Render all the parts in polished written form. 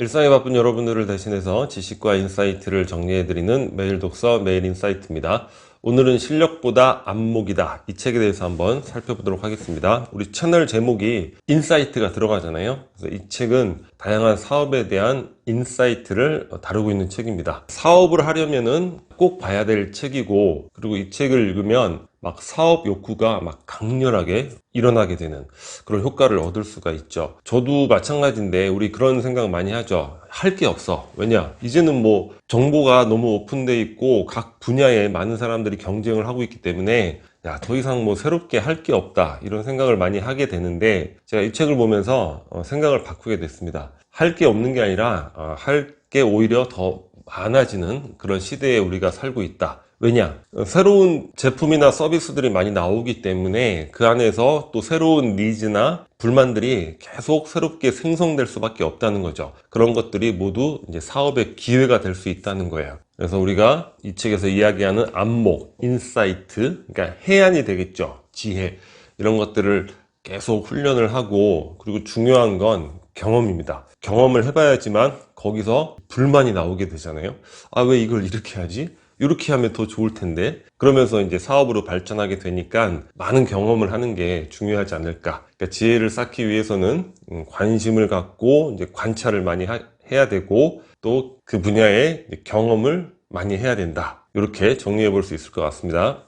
일상에 바쁜 여러분들을 대신해서 지식과 인사이트를 정리해드리는 매일 독서 매일 인사이트입니다. 오늘은 실력보다 안목이다. 이 책에 대해서 한번 살펴보도록 하겠습니다. 우리 채널 제목이 인사이트가 들어가잖아요. 그래서 이 책은 다양한 사업에 대한 인사이트를 다루고 있는 책입니다. 사업을 하려면은 꼭 봐야 될 책이고, 그리고 이 책을 읽으면 막 사업 욕구가 막 강렬하게 일어나게 되는 그런 효과를 얻을 수가 있죠. 저도 마찬가지인데 우리 그런 생각 많이 하죠. 할 게 없어. 왜냐? 이제는 뭐 정보가 너무 오픈돼 있고 각 분야에 많은 사람들이 경쟁을 하고 있기 때문에 야, 더 이상 뭐 새롭게 할 게 없다. 이런 생각을 많이 하게 되는데 제가 이 책을 보면서 생각을 바꾸게 됐습니다. 할 게 없는 게 아니라 할 게 오히려 더 많아지는 그런 시대에 우리가 살고 있다. 왜냐? 새로운 제품이나 서비스들이 많이 나오기 때문에 그 안에서 또 새로운 니즈나 불만들이 계속 새롭게 생성될 수밖에 없다는 거죠. 그런 것들이 모두 이제 사업의 기회가 될 수 있다는 거예요. 그래서 우리가 이 책에서 이야기하는 안목, 인사이트, 그러니까 해안이 되겠죠. 지혜. 이런 것들을 계속 훈련을 하고, 그리고 중요한 건 경험입니다. 경험을 해봐야지만 거기서 불만이 나오게 되잖아요. 아, 왜 이걸 이렇게 하지? 이렇게 하면 더 좋을 텐데. 그러면서 이제 사업으로 발전하게 되니까 많은 경험을 하는 게 중요하지 않을까. 그러니까 지혜를 쌓기 위해서는 관심을 갖고 이제 관찰을 많이 해야 되고, 또 그 분야의 경험을 많이 해야 된다. 이렇게 정리해 볼 수 있을 것 같습니다.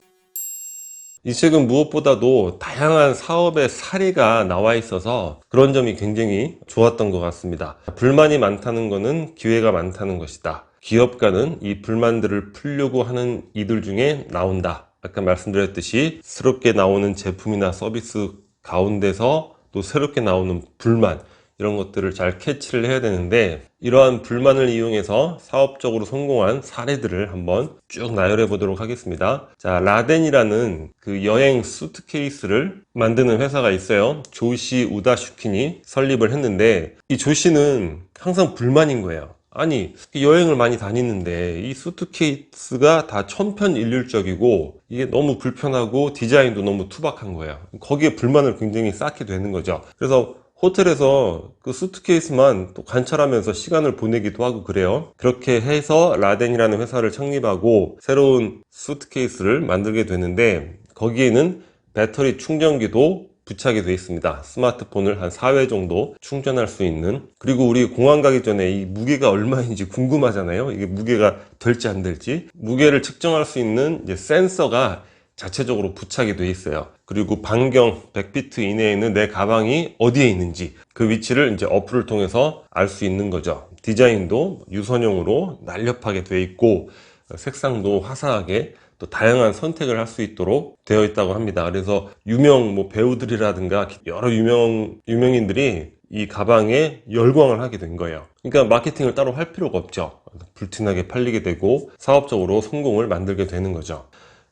이 책은 무엇보다도 다양한 사업의 사례가 나와 있어서 그런 점이 굉장히 좋았던 것 같습니다. 불만이 많다는 것은 기회가 많다는 것이다. 기업가는 이 불만들을 풀려고 하는 이들 중에 나온다. 아까 말씀드렸듯이 새롭게 나오는 제품이나 서비스 가운데서 또 새롭게 나오는 불만, 이런 것들을 잘 캐치를 해야 되는데, 이러한 불만을 이용해서 사업적으로 성공한 사례들을 한번 쭉 나열해 보도록 하겠습니다. 자, 라덴이라는 그 여행 수트케이스를 만드는 회사가 있어요. 조시 우다슈킨이 설립을 했는데, 이 조시는 항상 불만인 거예요. 아니, 여행을 많이 다니는데 이 수트케이스가 다 천편일률적이고 이게 너무 불편하고 디자인도 너무 투박한 거예요. 거기에 불만을 굉장히 쌓게 되는 거죠. 그래서 호텔에서 그 수트케이스만 또 관찰하면서 시간을 보내기도 하고 그래요. 그렇게 해서 라덴이라는 회사를 창립하고 새로운 수트케이스를 만들게 되는데, 거기에는 배터리 충전기도 부착이 되어 있습니다. 스마트폰을 한 4회 정도 충전할 수 있는. 그리고 우리 공항 가기 전에 이 무게가 얼마인지 궁금하잖아요. 이게 무게가 될지 안 될지. 무게를 측정할 수 있는 이제 센서가 자체적으로 부착이 되어 있어요. 그리고 반경 100피트 이내에는 내 가방이 어디에 있는지 그 위치를 이제 어플을 통해서 알 수 있는 거죠. 디자인도 유선형으로 날렵하게 되어 있고 색상도 화사하게 또 다양한 선택을 할 수 있도록 되어 있다고 합니다. 그래서 유명 뭐 배우들이라든가 여러 유명인들이 이 가방에 열광을 하게 된 거예요. 그러니까 마케팅을 따로 할 필요가 없죠. 불티나게 팔리게 되고 사업적으로 성공을 만들게 되는 거죠.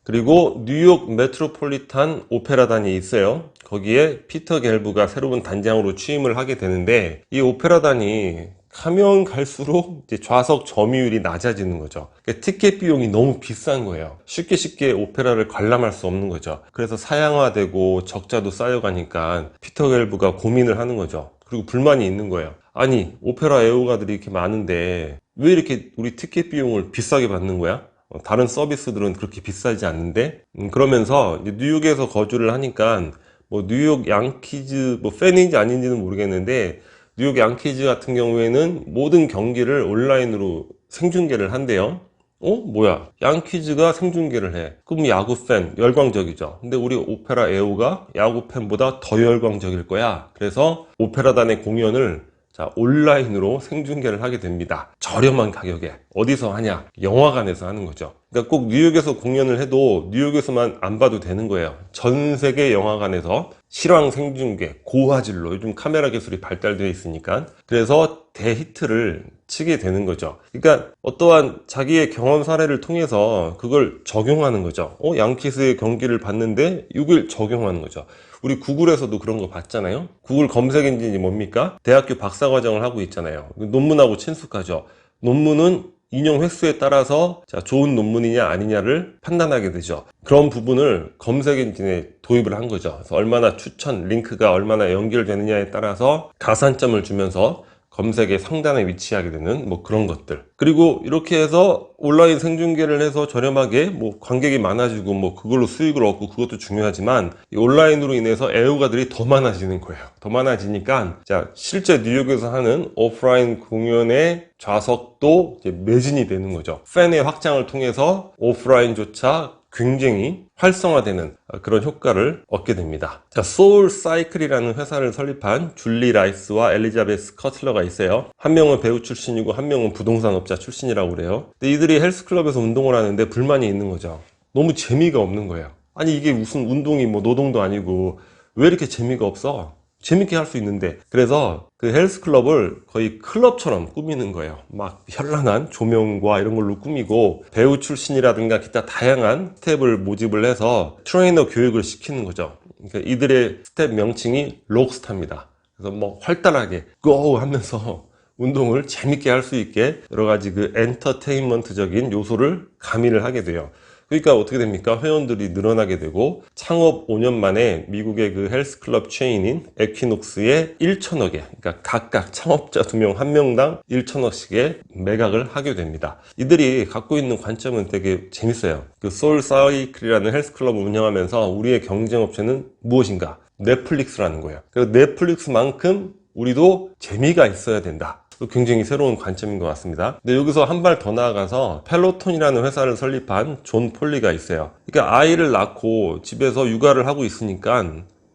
그리고 뉴욕 메트로폴리탄 오페라단이 있어요. 거기에 피터 갤브가 새로운 단장으로 취임을 하게 되는데, 이 오페라단이 가면 갈수록 이제 좌석 점유율이 낮아지는 거죠. 그러니까 티켓 비용이 너무 비싼 거예요. 쉽게 오페라를 관람할 수 없는 거죠. 그래서 사양화되고 적자도 쌓여가니까 피터 갤브가 고민을 하는 거죠. 그리고 불만이 있는 거예요. 아니, 오페라 애호가들이 이렇게 많은데 왜 이렇게 우리 티켓 비용을 비싸게 받는 거야? 다른 서비스들은 그렇게 비싸지 않는데. 그러면서 이제 뉴욕에서 거주를 하니까 뭐 뉴욕 양키즈 뭐 팬인지 아닌지는 모르겠는데, 뉴욕 양키즈 같은 경우에는 모든 경기를 온라인으로 생중계를 한대요. 뭐야, 양키즈가 생중계를 해. 그럼 야구 팬 열광적이죠. 근데 우리 오페라 애호가 야구 팬보다 더 열광적일 거야. 그래서 오페라단의 공연을 온라인으로 생중계를 하게 됩니다. 저렴한 가격에. 어디서 하냐? 영화관에서 하는 거죠. 그러니까 꼭 뉴욕에서 공연을 해도 뉴욕에서만 안 봐도 되는 거예요. 전 세계 영화관에서 실황 생중계, 고화질로, 요즘 카메라 기술이 발달되어 있으니까. 그래서 대히트를 치게 되는 거죠. 그러니까 어떠한 자기의 경험 사례를 통해서 그걸 적용하는 거죠. 양키스의 경기를 봤는데 이걸 적용하는 거죠. 우리 구글에서도 그런 거 봤잖아요. 구글 검색 엔진이 뭡니까? 대학교 박사과정을 하고 있잖아요. 논문하고 친숙하죠. 논문은 인용 횟수에 따라서 좋은 논문이냐 아니냐를 판단하게 되죠. 그런 부분을 검색 엔진에 도입을 한 거죠. 그래서 얼마나 추천, 링크가 얼마나 연결되느냐에 따라서 가산점을 주면서 검색의 상단에 위치하게 되는 뭐 그런 것들. 그리고 이렇게 해서 온라인 생중계를 해서 저렴하게 뭐 관객이 많아지고 뭐 그걸로 수익을 얻고 그것도 중요하지만 이 온라인으로 인해서 애호가들이 더 많아지는 거예요. 더 많아지니까 자, 실제 뉴욕에서 하는 오프라인 공연의 좌석도 이제 매진이 되는 거죠. 팬의 확장을 통해서 오프라인조차 굉장히 활성화되는 그런 효과를 얻게 됩니다. 자, 소울 사이클이라는 회사를 설립한 줄리 라이스와 엘리자베스 커틀러가 있어요. 한 명은 배우 출신이고 한 명은 부동산업자 출신이라고 그래요. 근데 이들이 헬스클럽에서 운동을 하는데 불만이 있는 거죠. 너무 재미가 없는 거예요. 아니 이게 무슨 운동이 뭐 노동도 아니고 왜 이렇게 재미가 없어? 재밌게 할 수 있는데. 그래서 그 헬스클럽을 거의 클럽처럼 꾸미는 거예요. 막 현란한 조명과 이런 걸로 꾸미고 배우 출신이라든가 기타 다양한 스텝을 모집을 해서 트레이너 교육을 시키는 거죠. 그러니까 이들의 스텝 명칭이 록스타입니다. 그래서 뭐 활달하게 고 하면서 운동을 재밌게 할 수 있게 여러 가지 그 엔터테인먼트적인 요소를 가미를 하게 돼요. 그러니까 어떻게 됩니까? 회원들이 늘어나게 되고 창업 5년 만에 미국의 그 헬스클럽 체인인 에퀴녹스에 1천억에, 그러니까 각각 창업자 2명, 1명당 1천억씩의 매각을 하게 됩니다. 이들이 갖고 있는 관점은 되게 재밌어요. 그 소울 사이클이라는 헬스클럽을 운영하면서 우리의 경쟁업체는 무엇인가? 넷플릭스라는 거예요. 그래서 넷플릭스만큼 우리도 재미가 있어야 된다. 굉장히 새로운 관점인 것 같습니다. 근데 여기서 한 발 더 나아가서 펠로톤이라는 회사를 설립한 존 폴리가 있어요. 그러니까 아이를 낳고 집에서 육아를 하고 있으니까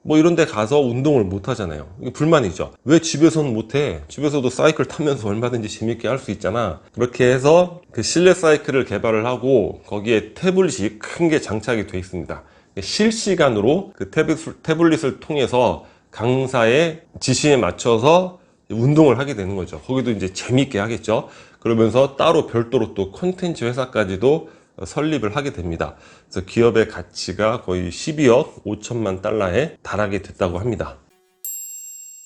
뭐 이런 데 가서 운동을 못 하잖아요. 이게 불만이죠. 왜 집에서는 못 해? 집에서도 사이클 타면서 얼마든지 재밌게 할 수 있잖아. 그렇게 해서 그 실내 사이클을 개발을 하고 거기에 태블릿이 큰 게 장착이 돼 있습니다. 실시간으로 그 태블릿을 통해서 강사의 지시에 맞춰서 운동을 하게 되는 거죠. 거기도 이제 재밌게 하겠죠. 그러면서 따로 별도로 또 콘텐츠 회사까지도 설립을 하게 됩니다. 그래서 기업의 가치가 거의 12억 5천만 달러에 달하게 됐다고 합니다.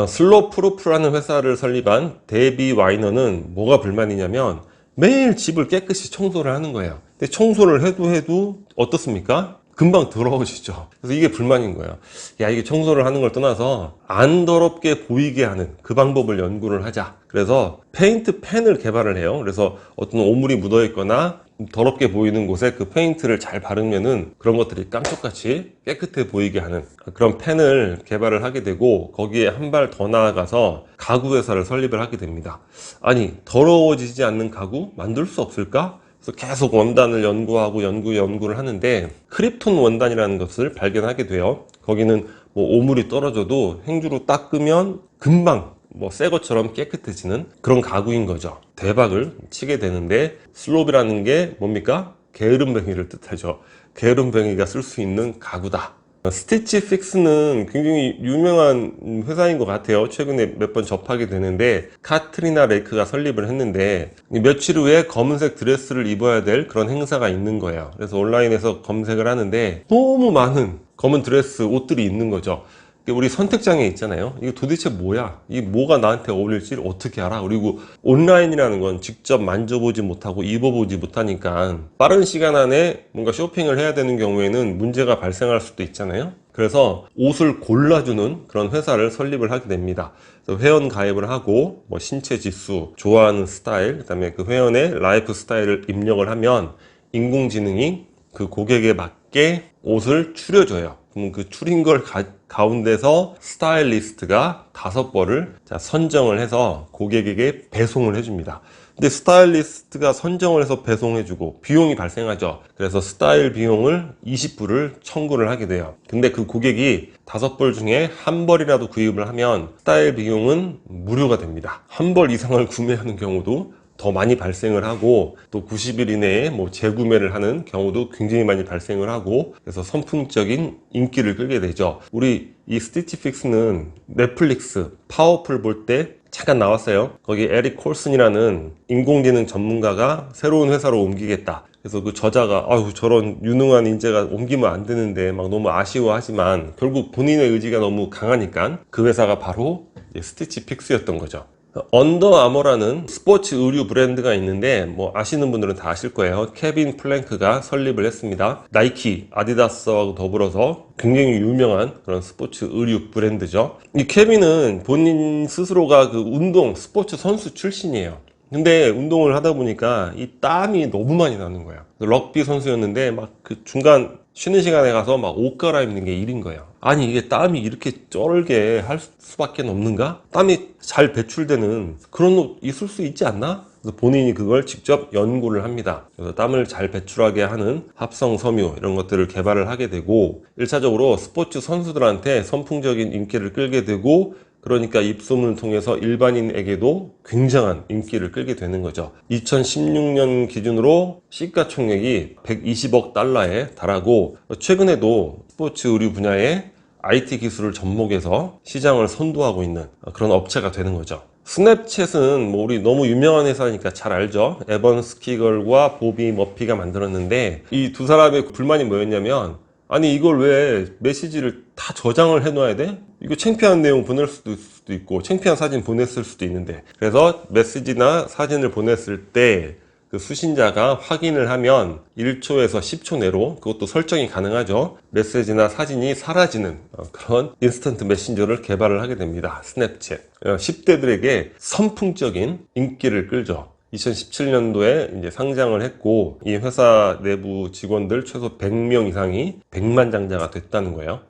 슬로프루프라는 회사를 설립한 데비 와이너는 뭐가 불만이냐면 매일 집을 깨끗이 청소를 하는 거예요. 근데 청소를 해도 어떻습니까? 금방 더러워지죠. 그래서 이게 불만인 거예요. 야, 이게 청소를 하는 걸 떠나서 안 더럽게 보이게 하는 그 방법을 연구를 하자. 그래서 페인트 펜을 개발을 해요. 그래서 어떤 오물이 묻어 있거나 더럽게 보이는 곳에 그 페인트를 잘 바르면은 그런 것들이 깜짝같이 깨끗해 보이게 하는 그런 펜을 개발을 하게 되고, 거기에 한 발 더 나아가서 가구 회사를 설립을 하게 됩니다. 아니, 더러워지지 않는 가구 만들 수 없을까? 그래서 계속 원단을 연구를 하는데 크립톤 원단이라는 것을 발견하게 돼요. 거기는 뭐 오물이 떨어져도 행주로 닦으면 금방 뭐 새 것처럼 깨끗해지는 그런 가구인 거죠. 대박을 치게 되는데, 슬롭이라는 게 뭡니까? 게으름뱅이를 뜻하죠. 게으름뱅이가 쓸 수 있는 가구다. 스티치 픽스는 굉장히 유명한 회사인 것 같아요. 최근에 몇 번 접하게 되는데, 카트리나 레이크가 설립을 했는데 며칠 후에 검은색 드레스를 입어야 될 그런 행사가 있는 거예요. 그래서 온라인에서 검색을 하는데 너무 많은 검은 드레스 옷들이 있는 거죠. 우리 선택장에 있잖아요. 이게 도대체 뭐야? 이게 뭐가 나한테 어울릴지를 어떻게 알아? 그리고 온라인이라는 건 직접 만져보지 못하고 입어보지 못하니까 빠른 시간 안에 뭔가 쇼핑을 해야 되는 경우에는 문제가 발생할 수도 있잖아요. 그래서 옷을 골라주는 그런 회사를 설립을 하게 됩니다. 그래서 회원 가입을 하고 뭐 신체 지수, 좋아하는 스타일, 그다음에 그 회원의 라이프 스타일을 입력을 하면 인공지능이 그 고객에 맞게 옷을 추려줘요. 그럼 그 추린 걸 가운데서 스타일리스트가 5벌을 선정을 해서 고객에게 배송을 해줍니다. 근데 스타일리스트가 선정을 해서 배송해주고 비용이 발생하죠. 그래서 스타일 비용을 20불을 청구를 하게 돼요. 근데 그 고객이 5벌 중에 1벌이라도 구입을 하면 스타일 비용은 무료가 됩니다. 1벌 이상을 구매하는 경우도 더 많이 발생을 하고, 또 90일 이내에 뭐 재구매를 하는 경우도 굉장히 많이 발생을 하고, 그래서 선풍적인 인기를 끌게 되죠. 우리 이 스티치 픽스는 넷플릭스 파워풀 볼 때 잠깐 나왔어요. 거기 에릭 콜슨이라는 인공지능 전문가가 새로운 회사로 옮기겠다. 그래서 그 저자가 아유 저런 유능한 인재가 옮기면 안 되는데 막 너무 아쉬워하지만 결국 본인의 의지가 너무 강하니까 그 회사가 바로 스티치 픽스였던 거죠. 언더아머라는 스포츠 의류 브랜드가 있는데 뭐 아시는 분들은 다 아실 거예요. 케빈 플랭크가 설립을 했습니다. 나이키, 아디다스하고 더불어서 굉장히 유명한 그런 스포츠 의류 브랜드죠. 이 케빈은 본인 스스로가 그 운동 스포츠 선수 출신이에요. 근데 운동을 하다 보니까 이 땀이 너무 많이 나는 거예요. 럭비 선수였는데 막 그 중간 쉬는 시간에 가서 막 옷 갈아입는 게 일인 거예요. 아니 이게 땀이 이렇게 쩔게 할 수밖에 없는가? 땀이 잘 배출되는 그런 옷 있을 수 있지 않나? 그래서 본인이 그걸 직접 연구를 합니다. 그래서 땀을 잘 배출하게 하는 합성 섬유 이런 것들을 개발을 하게 되고 1차적으로 스포츠 선수들한테 선풍적인 인기를 끌게 되고 그러니까 입소문을 통해서 일반인에게도 굉장한 인기를 끌게 되는 거죠. 2016년 기준으로 시가총액이 120억 달러에 달하고 최근에도 스포츠 의류 분야에 IT 기술을 접목해서 시장을 선도하고 있는 그런 업체가 되는 거죠. 스냅챗은 뭐 우리 너무 유명한 회사니까 잘 알죠. 에번 스키걸과 보비 머피가 만들었는데 이 두 사람의 불만이 뭐였냐면 아니 이걸 왜 메시지를 다 저장을 해놔야 돼? 이거 창피한 내용 보낼 수도 있고 창피한 사진 보냈을 수도 있는데 그래서 메시지나 사진을 보냈을 때 그 수신자가 확인을 하면 1초에서 10초 내로 그것도 설정이 가능하죠. 메시지나 사진이 사라지는 그런 인스턴트 메신저를 개발을 하게 됩니다. 스냅챗. 10대들에게 선풍적인 인기를 끌죠. 2017년도에 이제 상장을 했고 이 회사 내부 직원들 최소 100명 이상이 백만장자가 됐다는 거예요.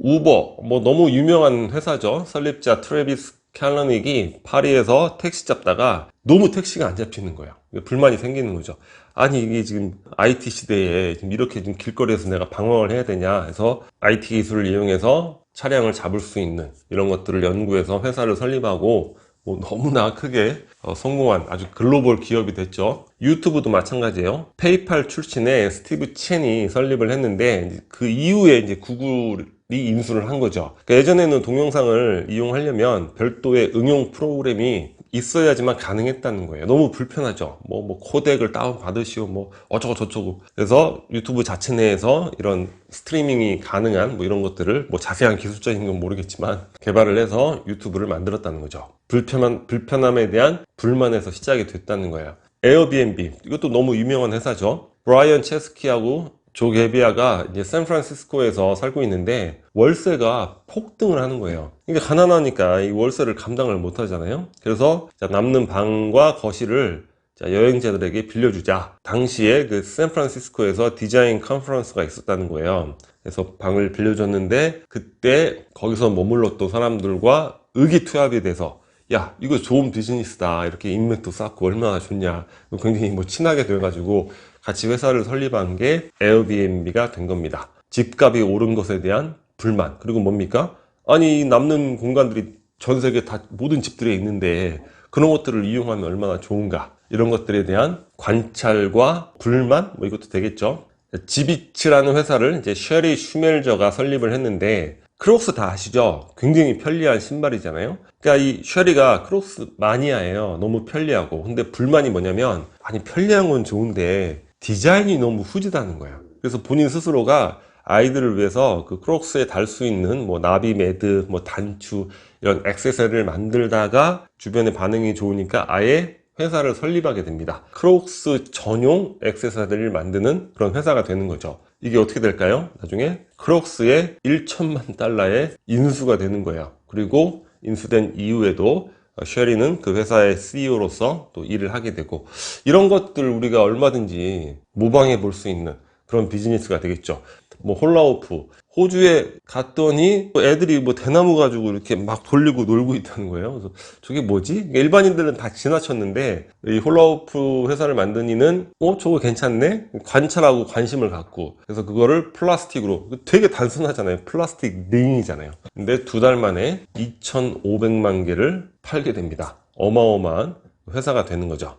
우버 뭐 너무 유명한 회사죠. 설립자 트래비스 캘러닉이 파리에서 택시 잡다가 너무 택시가 안 잡히는 거예요. 불만이 생기는 거죠. 아니 이게 지금 IT 시대에 지금 이렇게 지금 길거리에서 내가 방황을 해야 되냐 해서 IT 기술을 이용해서 차량을 잡을 수 있는 이런 것들을 연구해서 회사를 설립하고 뭐 너무나 크게 성공한 아주 글로벌 기업이 됐죠. 유튜브도 마찬가지예요. 페이팔 출신의 스티브 첸이 설립을 했는데 그 이후에 이제 구글이 인수를 한 거죠. 그러니까 예전에는 동영상을 이용하려면 별도의 응용 프로그램이 있어야지만 가능했다는 거예요. 너무 불편하죠. 뭐 코덱을 다운 받으시오, 뭐 어쩌고 저쩌고. 그래서 유튜브 자체 내에서 이런 스트리밍이 가능한 뭐 이런 것들을 뭐 자세한 기술적인 건 모르겠지만 개발을 해서 유튜브를 만들었다는 거죠. 불편함에 대한 불만에서 시작이 됐다는 거예요. 에어비앤비 이것도 너무 유명한 회사죠. 브라이언 체스키하고 조 게비아가 이제 샌프란시스코에서 살고 있는데 월세가 폭등을 하는 거예요. 그러니까 가난하니까 이 월세를 감당을 못 하잖아요. 그래서 남는 방과 거실을 여행자들에게 빌려주자. 당시에 그 샌프란시스코에서 디자인 컨퍼런스가 있었다는 거예요. 그래서 방을 빌려줬는데 그때 거기서 머물렀던 사람들과 의기투합이 돼서 야 이거 좋은 비즈니스다 이렇게 인맥도 쌓고 얼마나 좋냐 굉장히 뭐 친하게 돼가지고 같이 회사를 설립한 게 에어비앤비가 된 겁니다. 집값이 오른 것에 대한 불만 그리고 뭡니까? 아니 남는 공간들이 전 세계 다 모든 집들에 있는데 그런 것들을 이용하면 얼마나 좋은가 이런 것들에 대한 관찰과 불만 뭐 이것도 되겠죠. 지비츠라는 회사를 이제 쉐리 슈멜저가 설립을 했는데 크록스 다 아시죠? 굉장히 편리한 신발이잖아요. 그러니까 이 쉐리가 크록스 마니아예요. 너무 편리하고. 근데 불만이 뭐냐면 아니 편리한 건 좋은데 디자인이 너무 후지다는 거예요. 그래서 본인 스스로가 아이들을 위해서 그 크록스에 달 수 있는 뭐 나비 매드, 뭐 단추 이런 액세서리를 만들다가 주변의 반응이 좋으니까 아예 회사를 설립하게 됩니다. 크록스 전용 액세서리를 만드는 그런 회사가 되는 거죠. 이게 어떻게 될까요? 나중에 크록스의 1천만 달러의 인수가 되는 거예요. 그리고 인수된 이후에도 쉐리는 그 회사의 CEO로서 또 일을 하게 되고 이런 것들 우리가 얼마든지 모방해 볼 수 있는 그런 비즈니스가 되겠죠. 뭐 홀라호프 호주에 갔더니 애들이 뭐 대나무 가지고 이렇게 막 돌리고 놀고 있다는 거예요. 그래서 저게 뭐지? 일반인들은 다 지나쳤는데 이 홀라호프 회사를 만든 이는 저거 괜찮네? 관찰하고 관심을 갖고 그래서 그거를 플라스틱으로 되게 단순하잖아요. 플라스틱 링이잖아요. 근데 2달 만에 2,500만 개를 팔게 됩니다. 어마어마한 회사가 되는 거죠.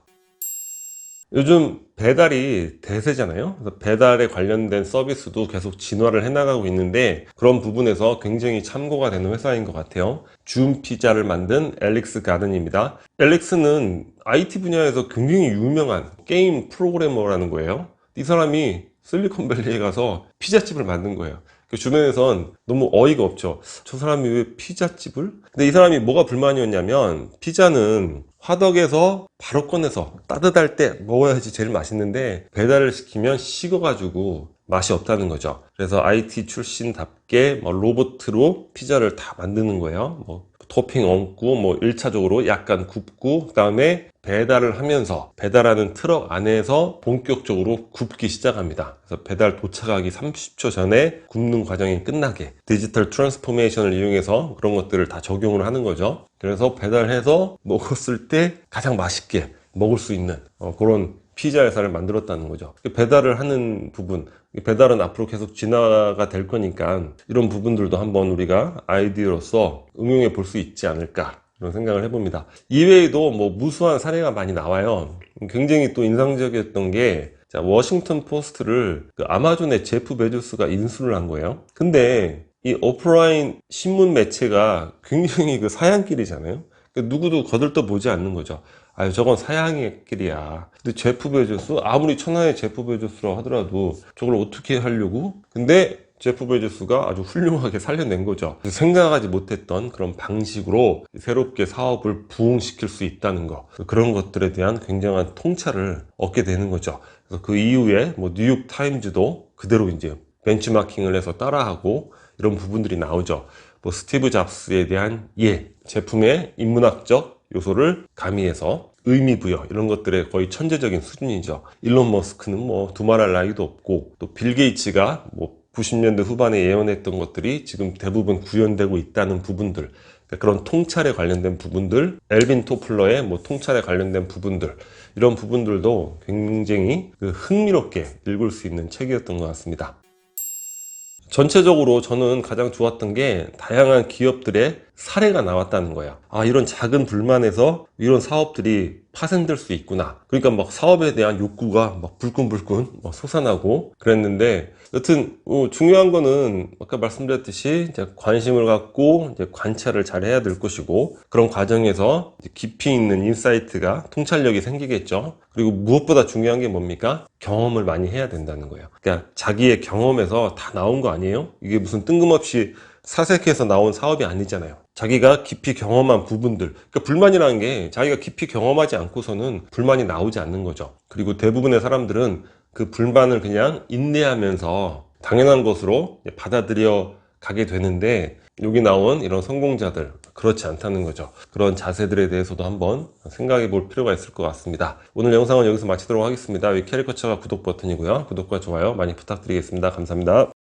요즘 배달이 대세잖아요. 그래서 배달에 관련된 서비스도 계속 진화를 해나가고 있는데 그런 부분에서 굉장히 참고가 되는 회사인 것 같아요. 줌 피자를 만든 엘릭스 가든입니다. 엘릭스는 IT 분야에서 굉장히 유명한 게임 프로그래머라는 거예요. 이 사람이 실리콘밸리에 가서 피자집을 만든 거예요. 그 주변에선 너무 어이가 없죠. 저 사람이 왜 피자집을? 근데 이 사람이 뭐가 불만이었냐면, 피자는 화덕에서 바로 꺼내서 따뜻할 때 먹어야지 제일 맛있는데 배달을 시키면 식어가지고 맛이 없다는 거죠. 그래서 IT 출신답게 뭐 로봇으로 피자를 다 만드는 거예요. 뭐 토핑 얹고 뭐 1차적으로 약간 굽고 그 다음에 배달을 하면서 배달하는 트럭 안에서 본격적으로 굽기 시작합니다. 그래서 배달 도착하기 30초 전에 굽는 과정이 끝나게 디지털 트랜스포메이션을 이용해서 그런 것들을 다 적용을 하는 거죠. 그래서 배달해서 먹었을 때 가장 맛있게 먹을 수 있는 그런 피자 회사를 만들었다는 거죠. 배달을 하는 부분, 배달은 앞으로 계속 진화가 될 거니까 이런 부분들도 한번 우리가 아이디어로서 응용해 볼 수 있지 않을까 이런 생각을 해봅니다. 이외에도 뭐 무수한 사례가 많이 나와요. 굉장히 또 인상적이었던 게 워싱턴 포스트를 그 아마존의 제프 베조스가 인수를 한 거예요. 근데 이 오프라인 신문 매체가 굉장히 그 사양길이잖아요. 누구도 거들떠 보지 않는 거죠. 아유, 저건 사양의 길이야. 근데 제프 베조스, 아무리 천하의 제프 베조스라고 하더라도 저걸 어떻게 하려고? 근데 제프 베조스가 아주 훌륭하게 살려낸 거죠. 생각하지 못했던 그런 방식으로 새롭게 사업을 부흥시킬 수 있다는 거. 그런 것들에 대한 굉장한 통찰을 얻게 되는 거죠. 그래서 그 이후에 뭐 뉴욕 타임즈도 그대로 이제 벤치마킹을 해서 따라하고 이런 부분들이 나오죠. 뭐 스티브 잡스에 대한 제품의 인문학적 요소를 가미해서 의미 부여 이런 것들의 거의 천재적인 수준이죠. 일론 머스크는 뭐 두말할 나위도 없고 또 빌 게이츠가 뭐 90년대 후반에 예언했던 것들이 지금 대부분 구현되고 있다는 부분들, 그런 통찰에 관련된 부분들, 엘빈 토플러의 뭐 통찰에 관련된 부분들, 이런 부분들도 굉장히 흥미롭게 읽을 수 있는 책이었던 것 같습니다. 전체적으로 저는 가장 좋았던 게 다양한 기업들의 사례가 나왔다는 거예요. 아, 이런 작은 불만에서 이런 사업들이 파생될 수 있구나. 그러니까 막 사업에 대한 욕구가 막 불끈불끈 막 솟아나고 그랬는데, 여튼 중요한 거는 아까 말씀드렸듯이 이제 관심을 갖고 이제 관찰을 잘 해야 될 것이고, 그런 과정에서 이제 깊이 있는 인사이트가, 통찰력이 생기겠죠. 그리고 무엇보다 중요한 게 뭡니까? 경험을 많이 해야 된다는 거예요. 그러니까 자기의 경험에서 다 나온 거 아니에요? 이게 무슨 뜬금없이 사색해서 나온 사업이 아니잖아요. 자기가 깊이 경험한 부분들, 그러니까 불만이라는 게 자기가 깊이 경험하지 않고서는 불만이 나오지 않는 거죠. 그리고 대부분의 사람들은 그 불만을 그냥 인내하면서 당연한 것으로 받아들여 가게 되는데, 여기 나온 이런 성공자들 그렇지 않다는 거죠. 그런 자세들에 대해서도 한번 생각해 볼 필요가 있을 것 같습니다. 오늘 영상은 여기서 마치도록 하겠습니다. 위 캐리커처가 구독 버튼이고요. 구독과 좋아요 많이 부탁드리겠습니다. 감사합니다.